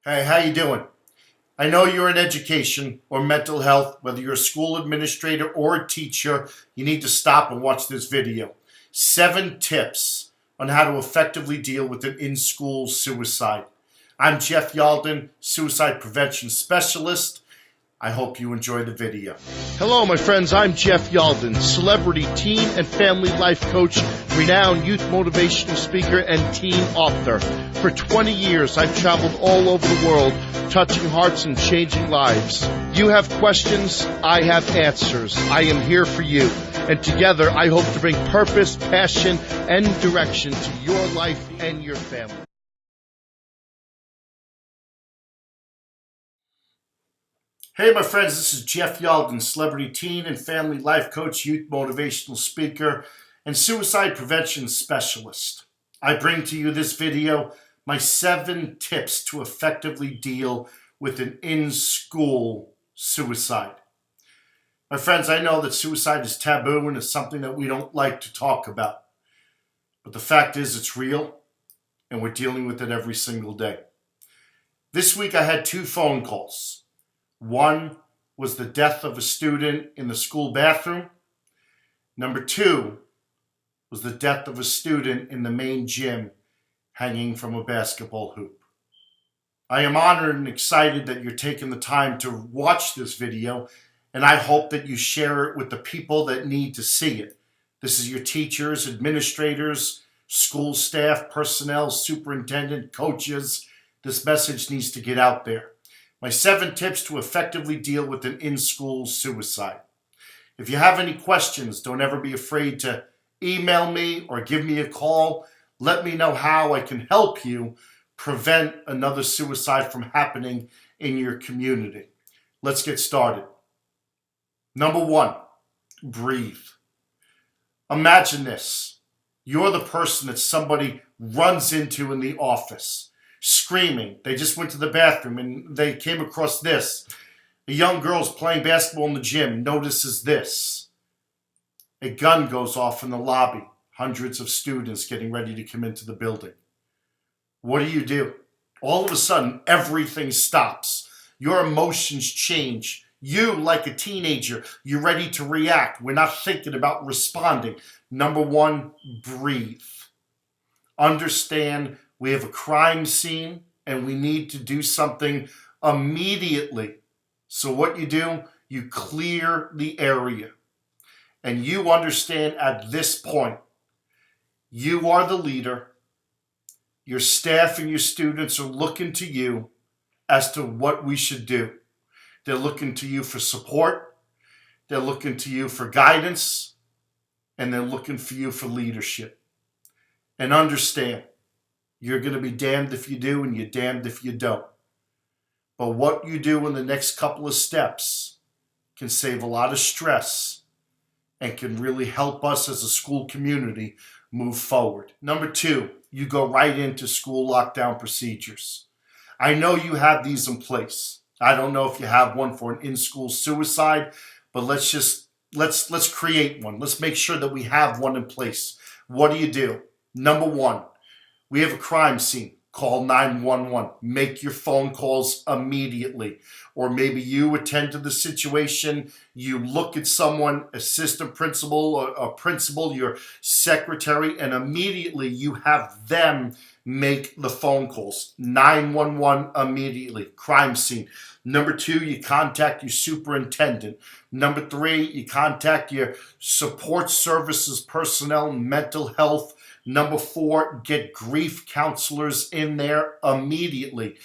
Hey, how you doing? I know you're in education or mental health, whether you're a school administrator or a teacher, you need to stop and watch this video. 7 tips on how to effectively deal with an in-school suicide. I'm Jeff Yalden, suicide prevention specialist. I hope you enjoy the video. Hello, my friends. I'm Jeff Yalden, celebrity teen and family life coach, renowned youth motivational speaker, and teen author. For 20 years, I've traveled all over the world, touching hearts and changing lives. You have questions, I have answers. I am here for you. And together, I hope to bring purpose, passion, and direction to your life and your family. Hey, my friends, this is Jeff Yalden, celebrity teen and family life coach, youth motivational speaker, and suicide prevention specialist. I bring to you this video my 7 tips to effectively deal with an in-school suicide. My friends, I know that suicide is taboo and it's something that we don't like to talk about. But the fact is it's real and we're dealing with it every single day. This week I had 2 phone calls. One was the death of a student in the school bathroom. Number 2 was the death of a student in the main gym hanging from a basketball hoop. I am honored and excited that you're taking the time to watch this video, and I hope that you share it with the people that need to see it. This is your teachers, administrators, school staff, personnel, superintendent, coaches. This message needs to get out there. My 7 tips to effectively deal with an in-school suicide. If you have any questions, don't ever be afraid to email me or give me a call. Let me know how I can help you prevent another suicide from happening in your community. Let's get started. Number 1, breathe. Imagine this. You're the person that somebody runs into in the office, screaming. They just went to the bathroom and they came across this. A young girl's playing basketball in the gym, notices this. A gun goes off in the lobby. Hundreds of students getting ready to come into the building. What do? All of a sudden, everything stops. Your emotions change. You, like a teenager, you're ready to react. We're not thinking about responding. Number 1, breathe. Understand we have a crime scene and we need to do something immediately. So what do? You clear the area. And you understand at this point, you are the leader. Your staff and your students are looking to you as to what we should do. They're looking to you for support. They're looking to you for guidance. And they're looking for you for leadership. And understand, you're going to be damned if you do and you're damned if you don't. But what you do in the next couple of steps can save a lot of stress and can really help us as a school community move forward. Number 2, you go right into school lockdown procedures. I know you have these in place. I don't know if you have one for an in-school suicide, but let's create one. Let's make sure that we have one in place. What do? Number 1, we have a crime scene. Call 911. Make your phone calls immediately. Or maybe you attend to the situation. You look at someone, assistant principal or principal, your secretary, and immediately you have them make the phone calls. 911 immediately. Crime scene. Number 2, you contact your superintendent. Number 3, you contact your support services personnel, mental health. Number 4, get grief counselors in there immediately.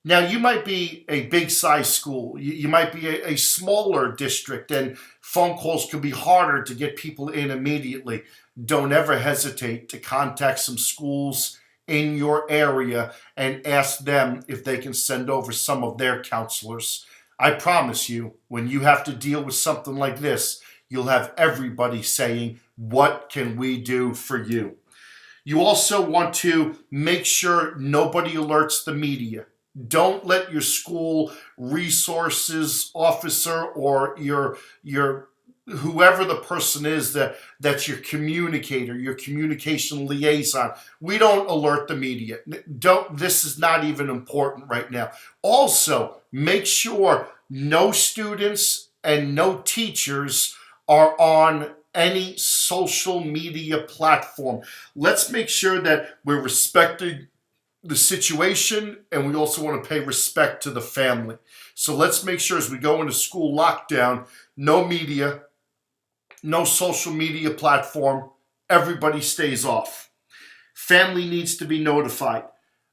Now, you might be a big size school. You might be a smaller district, and phone calls could be harder to get people in immediately. Don't ever hesitate to contact some schools in your area and ask them if they can send over some of their counselors. I promise you, when you have to deal with something like this, you'll have everybody saying, "What can we do for you?" You also want to make sure nobody alerts the media. Don't let your school resources officer or your whoever the person is that's your communicator, your communication liaison. We don't alert the media. This is not even important right now. Also, make sure no students and no teachers are on any social media platform. Let's make sure that we're respecting the situation, and we also want to pay respect to the family. So let's make sure as we go into school lockdown, no media, no social media platform, everybody stays off. Family needs to be notified.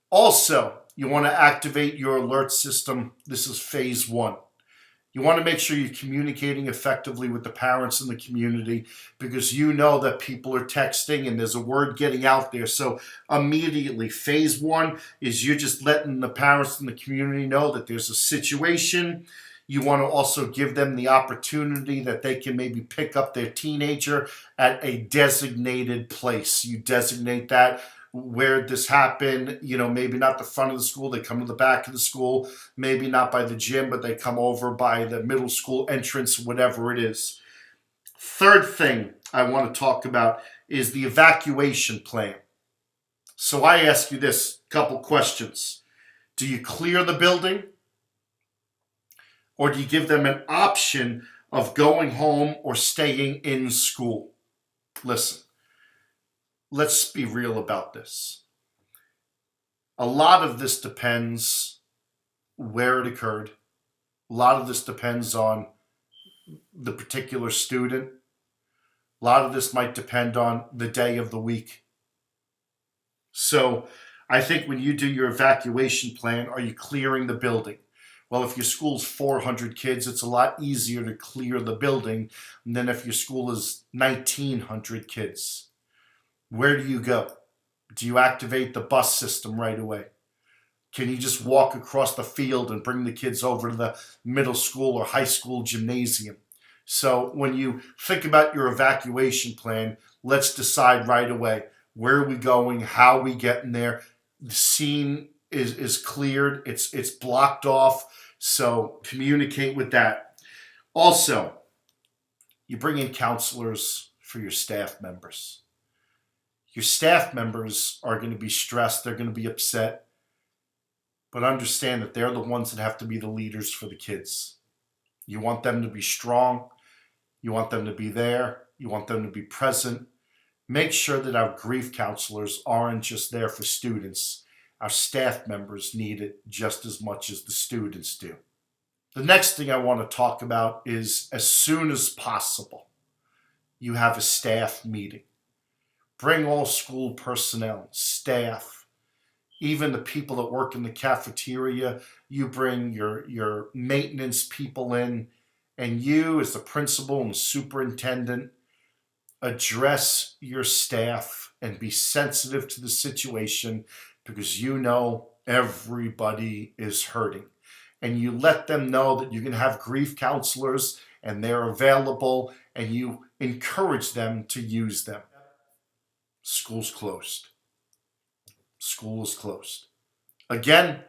Also, you want to activate your alert system. This is phase 1. You want to make sure you're communicating effectively with the parents in the community, because you know that people are texting and there's a word getting out there. So immediately, phase 1 is you're just letting the parents in the community know that there's a situation. You want to also give them the opportunity that they can maybe pick up their teenager at a designated place. You designate that. Where this happened, maybe not the front of the school, they come to the back of the school, maybe not by the gym, but they come over by the middle school entrance, whatever it is. Third thing I want to talk about is the evacuation plan. So I ask you this couple questions. Do you clear the building? Or do you give them an option of going home or staying in school? Listen. Let's be real about this. A lot of this depends where it occurred. A lot of this depends on the particular student. A lot of this might depend on the day of the week. So I think when you do your evacuation plan, are you clearing the building? Well, if your school's 400 kids, it's a lot easier to clear the building than if your school is 1,900 kids. Where do you go? Do you activate the bus system right away? Can you just walk across the field and bring the kids over to the middle school or high school gymnasium? So when you think about your evacuation plan, let's decide right away. Where are we going? How are we getting there? The scene is cleared. It's blocked off. So communicate with that. Also, you bring in counselors for your staff members. Your staff members are going to be stressed. They're going to be upset. But understand that they're the ones that have to be the leaders for the kids. You want them to be strong. You want them to be there. You want them to be present. Make sure that our grief counselors aren't just there for students. Our staff members need it just as much as the students do. The next thing I want to talk about is, as soon as possible, you have a staff meeting. Bring all school personnel, staff, even the people that work in the cafeteria. You bring your maintenance people in, and you, as the principal and superintendent, address your staff and be sensitive to the situation, because you know everybody is hurting. And you let them know that you can have grief counselors and they're available, and you encourage them to use them. School's closed. School is closed. Again,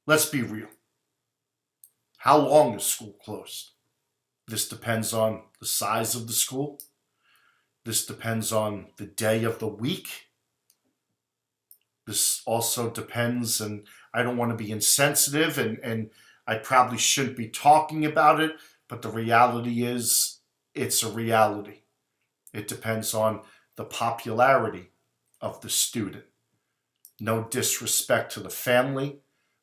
let's be real. How long is school closed? This depends on the size of the school. This depends on the day of the week. This also depends, and I don't want to be insensitive, and I probably shouldn't be talking about it, but the reality is, it's a reality. It depends on the popularity of the student. No disrespect to the family,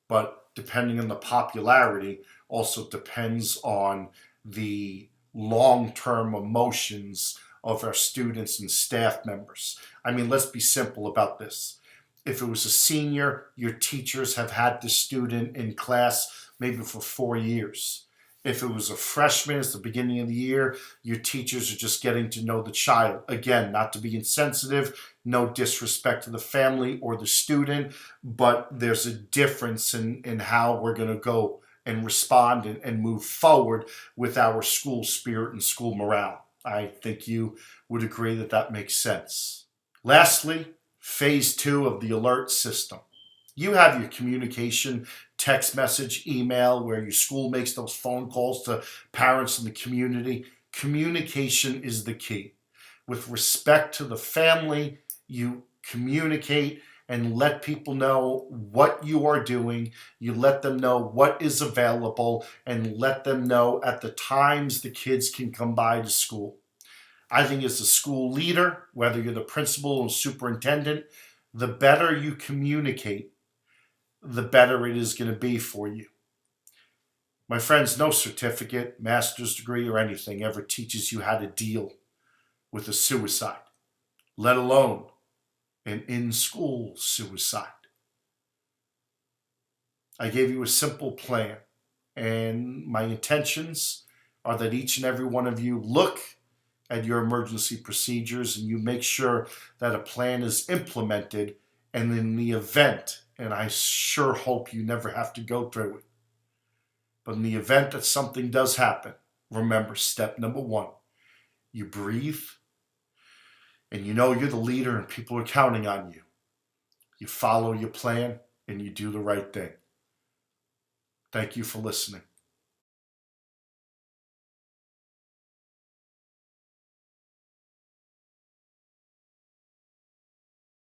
but depending on the popularity also depends on the long-term emotions of our students and staff members. I mean, let's be simple about this. If it was a senior, your teachers have had the student in class maybe for 4 years. If it was a freshman, it's the beginning of the year, your teachers are just getting to know the child. Again, not to be insensitive, no disrespect to the family or the student, but there's a difference in how we're going to go and respond and move forward with our school spirit and school morale. I think you would agree that that makes sense. Lastly, phase 2 of the alert system. You have your communication, text message, email, where your school makes those phone calls to parents in the community. communication is the key. With respect to the family, you communicate and let people know what you are doing. You let them know what is available and let them know at the times the kids can come by to school. I think as a school leader, whether you're the principal or superintendent, the better you communicate, the better it is going to be for you. My friends, no certificate, master's degree, or anything ever teaches you how to deal with a suicide, let alone an in-school suicide. I gave you a simple plan, and my intentions are that each and every one of you look at your emergency procedures and you make sure that a plan is implemented, and in the event, and I sure hope you never have to go through it, but in the event that something does happen, remember step number 1, you breathe, and you know you're the leader and people are counting on you. You follow your plan and you do the right thing. Thank you for listening.